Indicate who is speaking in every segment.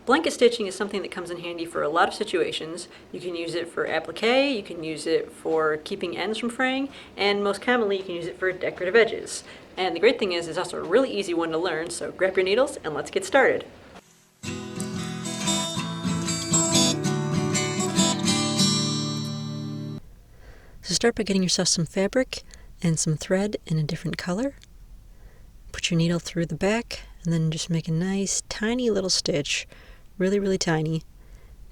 Speaker 1: Blanket stitching is something that comes in handy for a lot of situations. You can use it for applique, you can use it for keeping ends from fraying, and most commonly you can use it for decorative edges. And the great thing is it's also a really easy one to learn, so grab your needles and let's get started. So start by getting yourself some fabric and some thread in a different color. Put your needle through the back and then just make a nice tiny little stitch, really tiny.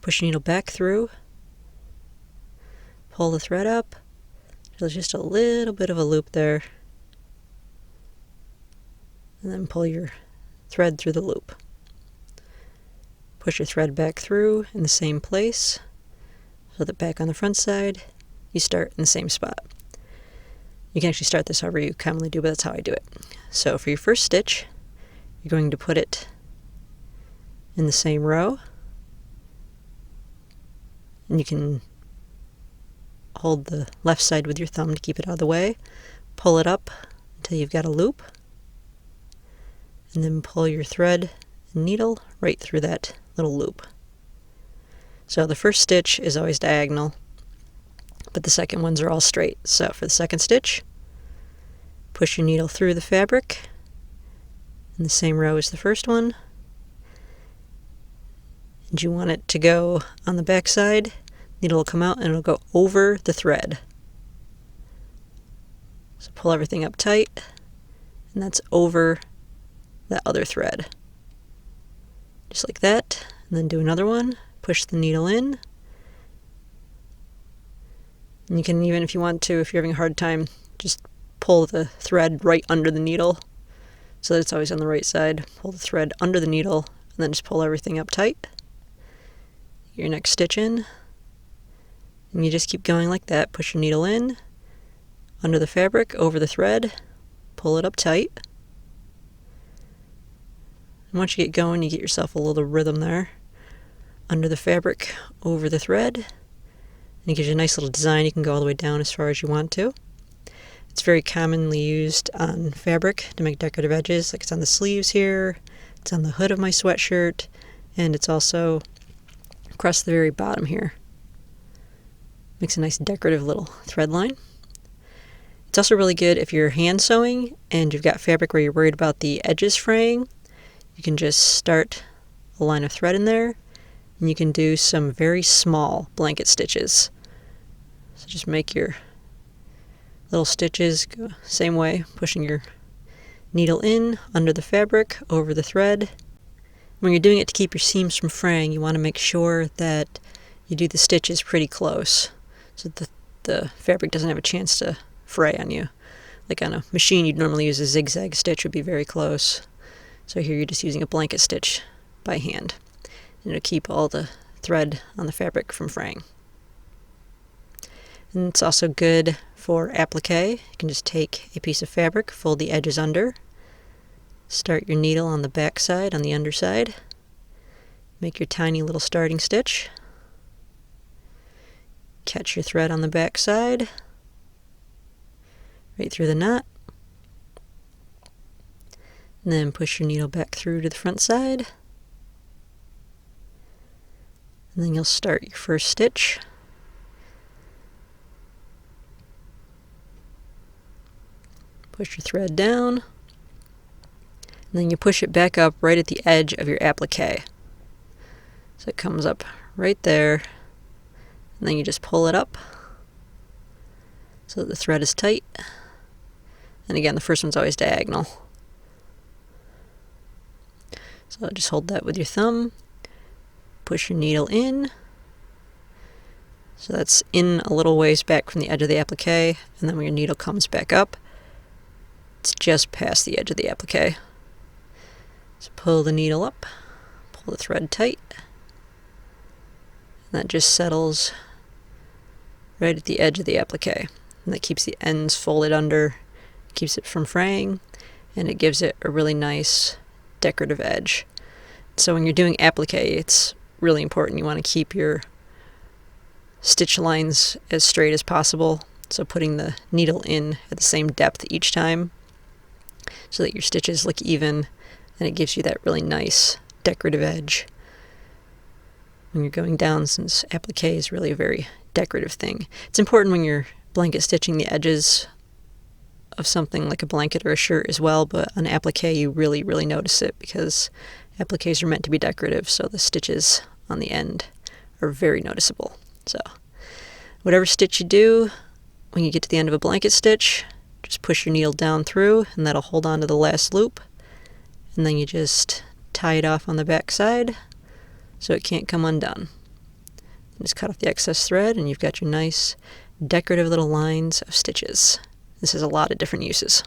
Speaker 1: Push your needle back through, pull the thread up. There's just a little bit of a loop there, and then pull your thread through the loop. Push your thread back through in the same place so that back on the front side you start in the same spot. You can actually start this however you commonly do, but that's how I do it. So for your first stitch, you're going to put it in the same row, and you can hold the left side with your thumb to keep it out of the way, pull it up until you've got a loop, and then pull your thread and needle right through that little loop. So the first stitch is always diagonal, but the second ones are all straight. So for the second stitch, push your needle through the fabric in the same row as the first one, and you want it to go on the back side. Needle will come out and it'll go over the thread. So pull everything up tight, and that's over that other thread. Just like that, and then do another one. Push the needle in. And you can even, if you want to, if you're having a hard time, just pull the thread right under the needle so that it's always on the right side. Pull the thread under the needle and then just pull everything up tight. Your next stitch in, and you just keep going like that. Push your needle in, under the fabric, over the thread, pull it up tight. And once you get going, you get yourself a little rhythm there. Under the fabric, over the thread. And it gives you a nice little design. You can go all the way down as far as you want to. It's very commonly used on fabric to make decorative edges. Like it's on the sleeves here, it's on the hood of my sweatshirt, and it's also across the very bottom here. Makes a nice decorative little thread line. It's also really good if you're hand sewing and you've got fabric where you're worried about the edges fraying. You can just start a line of thread in there, and you can do some very small blanket stitches. So just make your little stitches, go same way, pushing your needle in, under the fabric, over the thread. When you're doing it to keep your seams from fraying, you want to make sure that you do the stitches pretty close so that the fabric doesn't have a chance to fray on you. Like on a machine, you'd normally use a zig-zag stitch, would be very close. So here you're just using a blanket stitch by hand. And it'll keep all the thread on the fabric from fraying. And it's also good for applique. You can just take a piece of fabric, fold the edges under, start your needle on the back side, on the underside, make your tiny little starting stitch, catch your thread on the back side, right through the knot, and then push your needle back through to the front side, and then you'll start your first stitch. Push your thread down, and then you push it back up right at the edge of your applique. So it comes up right there, and then you just pull it up so that the thread is tight. And again, the first one's always diagonal. So just hold that with your thumb, push your needle in. So that's in a little ways back from the edge of the applique, and then when your needle comes back up, it's just past the edge of the applique. So pull the needle up, pull the thread tight, and that just settles right at the edge of the applique. And that keeps the ends folded under, keeps it from fraying, and it gives it a really nice decorative edge. So when you're doing applique, it's really important. You want to keep your stitch lines as straight as possible. So putting the needle in at the same depth each time so that your stitches look even, and it gives you that really nice decorative edge. when you're going down, since applique is really a very decorative thing. It's important when you're blanket stitching the edges of something like a blanket or a shirt as well, but on applique you really notice it, because appliques are meant to be decorative, so the stitches on the end are very noticeable. So whatever stitch you do, when you get to the end of a blanket stitch, just push your needle down through and that'll hold on to the last loop, and then you just tie it off on the back side so it can't come undone. Just cut off the excess thread and you've got your nice decorative little lines of stitches. This has a lot of different uses.